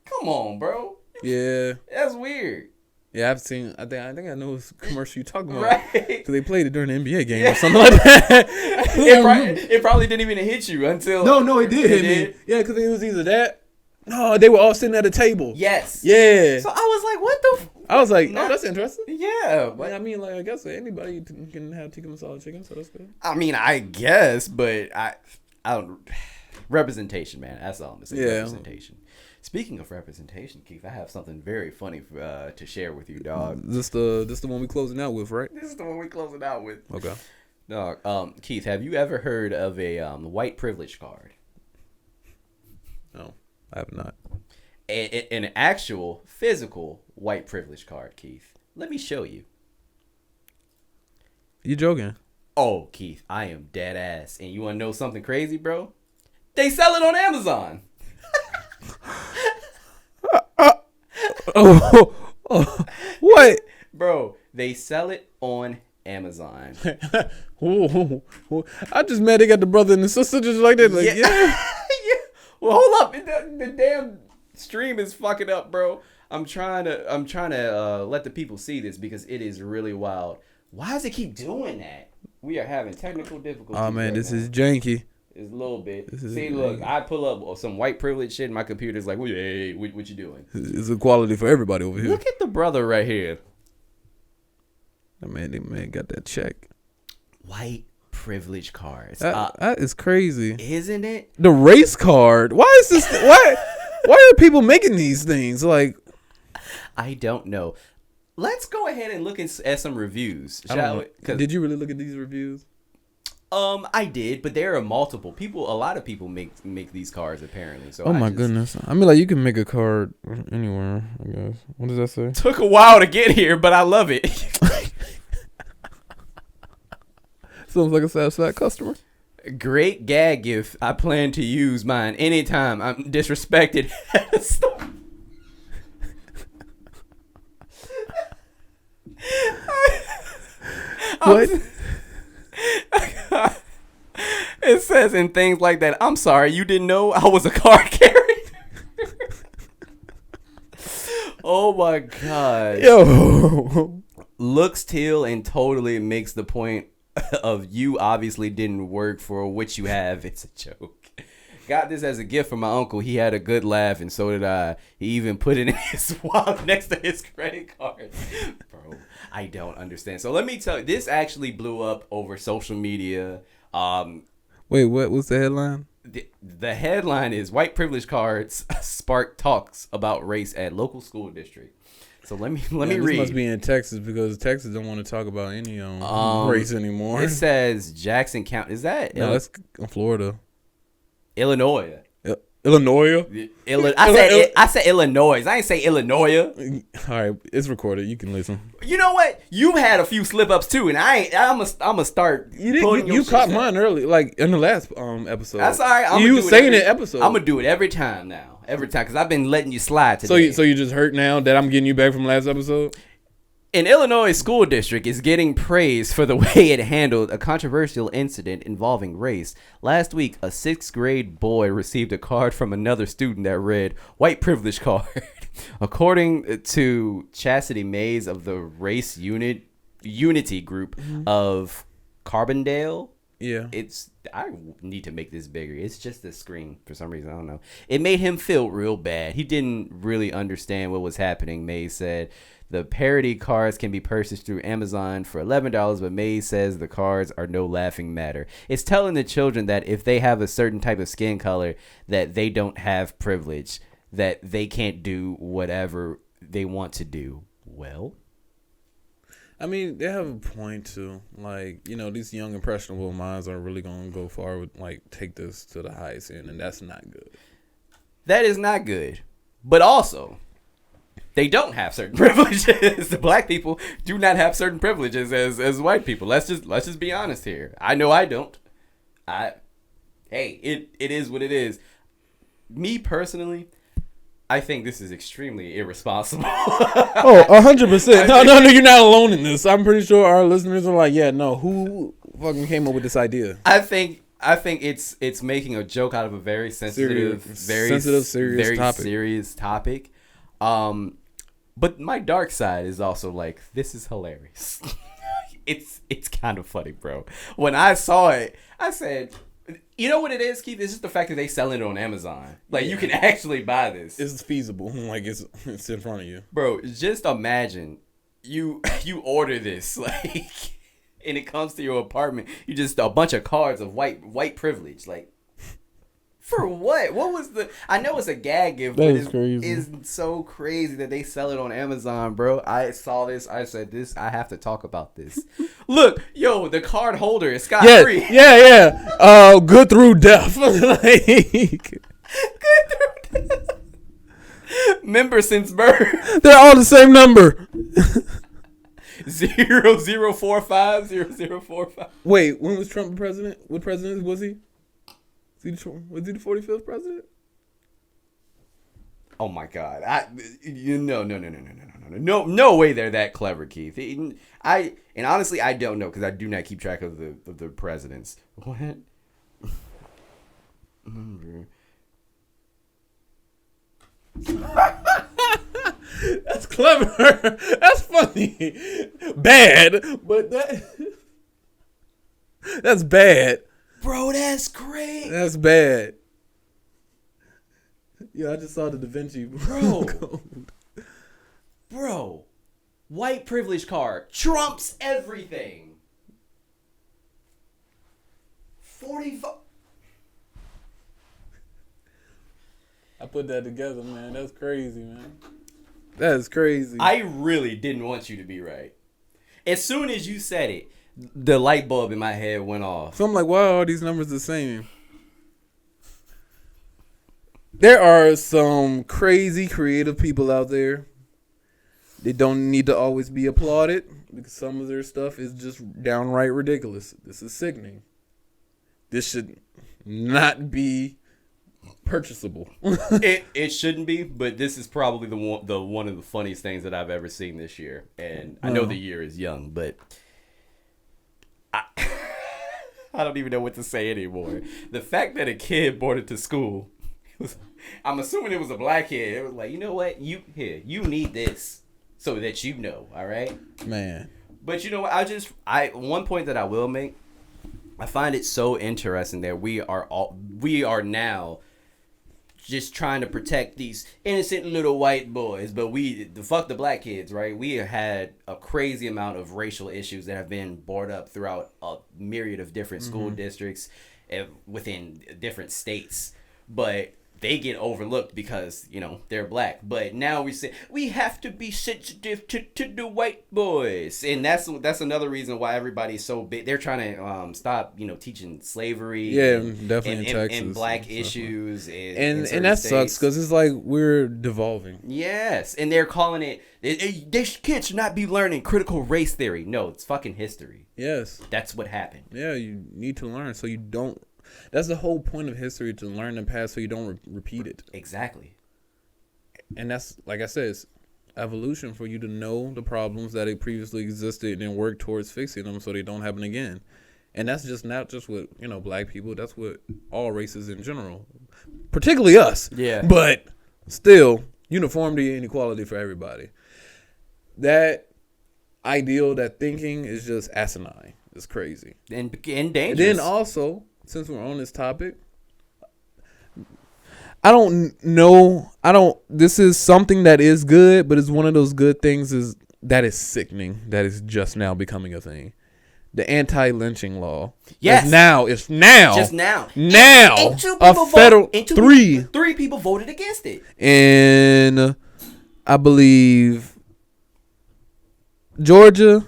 Come on, bro. Yeah, that's weird. Yeah, I've seen. I think I know what commercial you talking about. Right? Because they played it during the NBA game or something like that. it probably didn't even hit you until. No, it did hit me. Yeah, because it was either that. No, they were all sitting at a table. Yes. Yeah. So I was like, what the? I was like, oh, that's interesting. Yeah, but I mean, like, I guess anybody can have tikka masala chicken, so that's good. I mean, I guess, but I don't. Representation, man. That's all I'm gonna say. Yeah. Representation. Speaking of representation, Keith, I have something very funny to share with you, dog. This the one we closing out with, right? This is the one we closing out with. Okay. Dog, Keith, have you ever heard of a white privilege card? No, I have not. An actual physical white privilege card, Keith. Let me show you. You joking? Oh, Keith, I am dead ass. And you want to know something crazy, bro? They sell it on Amazon. What? Bro, they sell it on Amazon. I just mad they got the brother and the sister just like that. Like, yeah. Yeah. Well, hold up. The damn stream is fucking up, bro. I'm trying to let the people see this because it is really wild. Why does it keep doing that? We are having technical difficulties. Oh man, right this now. is janky. It's a little bit. See, look, I pull up some white privilege shit, and my computer's like, hey, what you doing? It's equality for everybody over here. Look at the brother right here. That man got that check. White privilege cards. That is crazy. Isn't it? The race card. Why is this? Why are people making these things? Like, I don't know. Let's go ahead and look at some reviews, shall we? Did you really look at these reviews? I did, but there are multiple people. A lot of people make these cards apparently. So my goodness. I mean, like you can make a card anywhere. I guess. What does that say? Took a while to get here, but I love it. Sounds like a satisfied customer. Great gag gift. I plan to use mine anytime I'm disrespected at a store. What? It says in things like that, I'm sorry, you didn't know I was a card carrier? Oh my god. Yo. Looks teal and totally makes the point of you obviously didn't work for what you have. It's a joke. Got this as a gift from my uncle. He had a good laugh, and so did I. He even put it in his wallet next to his credit card. Bro, I don't understand. So let me tell you, this actually blew up over social media. Wait, what was the headline? The headline is White Privilege Cards Spark Talks About Race at Local School District. So let me read. This must be in Texas because Texas don't want to talk about any race anymore. It says Jackson County. Is that? No, that's Florida. Illinois. Illinois? I said Illinois. I ain't say Illinois. All right, it's recorded. You can listen. You know what? You had a few slip ups too, and I'm gonna start. You caught mine early, like in the last episode. That's all right. You saying it episode. I'm gonna do it every time now. Every time, because I've been letting you slide today. So you just hurt now that I'm getting you back from last episode? An Illinois school district is getting praise for the way it handled a controversial incident involving race. Last week, a 6th grade boy received a card from another student that read, "White privilege card." According to Chastity Mays of the Race Unity Group of Carbondale, yeah, it's I need to make this bigger. It's just the screen for some reason. I don't know. It made him feel real bad. He didn't really understand what was happening. Mays said the parody cards can be purchased through Amazon for $11, but Mays says the cards are no laughing matter. It's telling the children that if they have a certain type of skin color, that they don't have privilege, that they can't do whatever they want to do. Well, I mean, they have a point too. Like, you know, these young impressionable minds are really gonna go far with like take this to the highest end, and that's not good. That is not good. But also, they don't have certain privileges. The black people do not have certain privileges as white people. Let's just be honest here. I know I don't. It is what it is. Me personally, I think this is extremely irresponsible. 100%. No, you're not alone in this. I'm pretty sure our listeners are like, yeah, no, who fucking came up with this idea? I think it's making a joke out of a very sensitive, serious topic. But my dark side is also like, this is hilarious. It's kind of funny, bro. When I saw it, I said, you know what it is, Keith? It's just the fact that they selling it on Amazon. Like, you can actually buy this. It's feasible. Like, it's in front of you. Bro, just imagine you order this, like, and it comes to your apartment. You just a bunch of cards of white privilege. Like, for what? What was the... I know it's a gag gift, but it's so crazy that they sell it on Amazon, bro. I saw this. I said, I have to talk about this. Look, yo, the card holder is scot-free. Yeah. Good through death. Good through death. Member since birth. They're all the same number. 00450045. Wait, when was Trump president? What president was he? Was he the 45th president? Oh my God! No way they're that clever, Keith. And honestly, I don't know because I do not keep track of the presidents. What? That's clever. That's funny. Bad, but that's bad. Bro, that's great. That's bad. Yeah, I just saw the Da Vinci. Bro, white privilege card trumps everything. 45. I put that together, man. That's crazy, man. That is crazy. I really didn't want you to be right. As soon as you said it, the light bulb in my head went off. So I'm like, why are all these numbers the same? There are some crazy creative people out there. They don't need to always be applauded because some of their stuff is just downright ridiculous. This is sickening. This should not be purchasable. It shouldn't be, but this is probably the one of the funniest things that I've ever seen this year. And I know the year is young, but I don't even know what to say anymore. The fact that a kid brought it to school, I'm assuming it was a black kid. It was like, you know what? You need this so that you know, all right? Man. But you know what? One point that I will make, I find it so interesting that we are now just trying to protect these innocent little white boys, but fuck the black kids, right? We have had a crazy amount of racial issues that have been brought up throughout a myriad of different school districts within different states, but they get overlooked because, they're black. But now we say we have to be sensitive to the white boys. And that's another reason why everybody's so big. They're trying to stop, teaching slavery. Yeah, definitely in Texas. And black issues. And that sucks because it's like we're devolving. Yes. And they're calling it, these kids should not be learning critical race theory. No, it's fucking history. Yes. That's what happened. Yeah, you need to learn so you don't. That's the whole point of history, to learn the past so you don't repeat it. Exactly. And that's, like I said, it's evolution for you to know the problems that previously existed and work towards fixing them so they don't happen again. And that's just not just with, black people. That's with all races in general, particularly us. Yeah. But still, uniformity and equality for everybody. That ideal, that thinking is just asinine. It's crazy. And dangerous. And then also, since we're on this topic, I don't know. This is something that is good, but it's one of those good things that is sickening. That is just now becoming a thing. The anti-lynching law. Yes. It's now. Just now. Now. And two people three people voted against it. And I believe Georgia,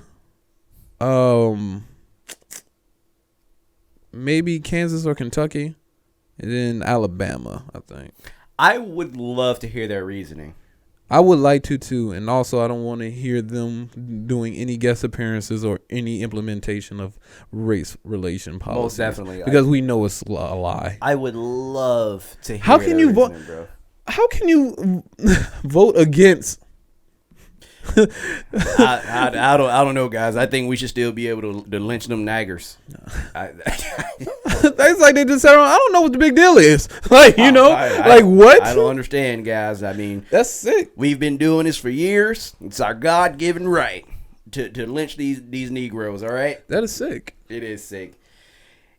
maybe Kansas or Kentucky, and then Alabama, I think. I would love to hear their reasoning. I would like to too, and also I don't want to hear them doing any guest appearances or any implementation of race relation policies. Most definitely, because we know it's a lie. I would love to hear. How can you vote, bro? How can you vote against? I don't know, guys. I think we should still be able to lynch them naggers. That's like they just said, I don't know what the big deal is. Like, you know, what? I don't understand, guys. I mean, that's sick. We've been doing this for years. It's our God-given right to lynch these Negroes, all right? That is sick. It is sick.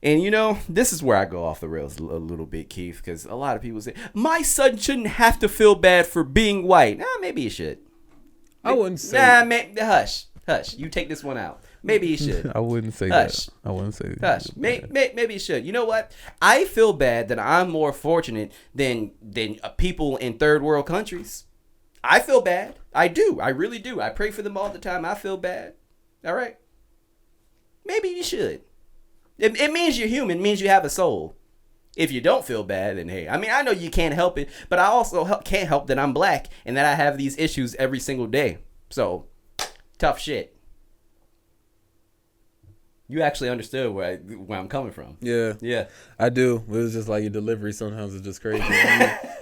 And, you know, this is where I go off the rails a little bit, Keith, because a lot of people say, my son shouldn't have to feel bad for being white. Maybe he should. I wouldn't say. Hush. You take this one out. Maybe you should. I wouldn't say that. I wouldn't say that. Hush. Maybe you should. You know what? I feel bad that I'm more fortunate than people in third world countries. I feel bad. I do. I really do. I pray for them all the time. I feel bad. All right? Maybe you should. It means you're human. It means you have a soul. If you don't feel bad, then hey, I mean, I know you can't help it, but I also can't help that I'm black and that I have these issues every single day. So, tough shit. You actually understood where I'm coming from. Yeah, I do. It was just like your delivery sometimes is just crazy.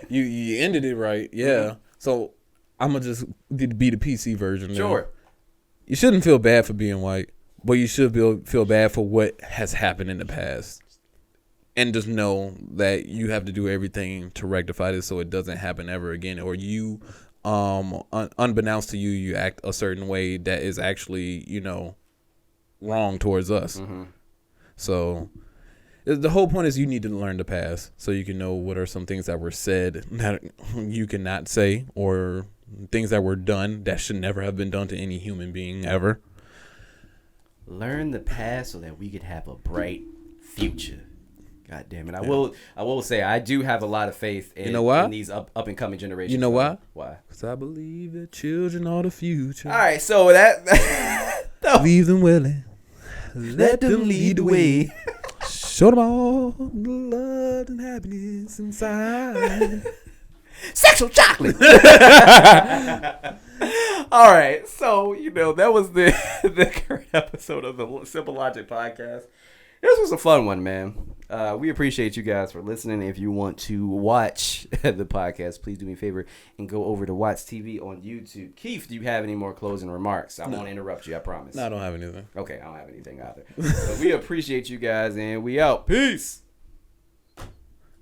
you ended it right. Yeah. Mm-hmm. So I'm gonna just be the PC version. Sure. Now. You shouldn't feel bad for being white, but you should feel bad for what has happened in the past. And just know that you have to do everything to rectify this so it doesn't happen ever again. Or you, unbeknownst to you, you act a certain way that is actually, you know, wrong towards us. Mm-hmm. So the whole point is you need to learn the past so you can know what are some things that were said that you cannot say, or things that were done that should never have been done to any human being ever. Learn the past so that we could have a bright future. God damn it. I will say I do have a lot of faith in, in these up and coming generations. You know why? Why? Because I believe that children are the future. All right, so that leave them willing. Let them lead the way. Show them all the love and happiness inside. Sexual chocolate. All right, so you know that was the current episode of the Simple Logic podcast. This was a fun one, man. We appreciate you guys for listening. If you want to watch the podcast, please do me a favor and go over to WattsTV on YouTube. Keith, do you have any more closing remarks? I won't interrupt you, I promise. No, I don't have anything. Okay, I don't have anything either. So we appreciate you guys, and we out. Peace.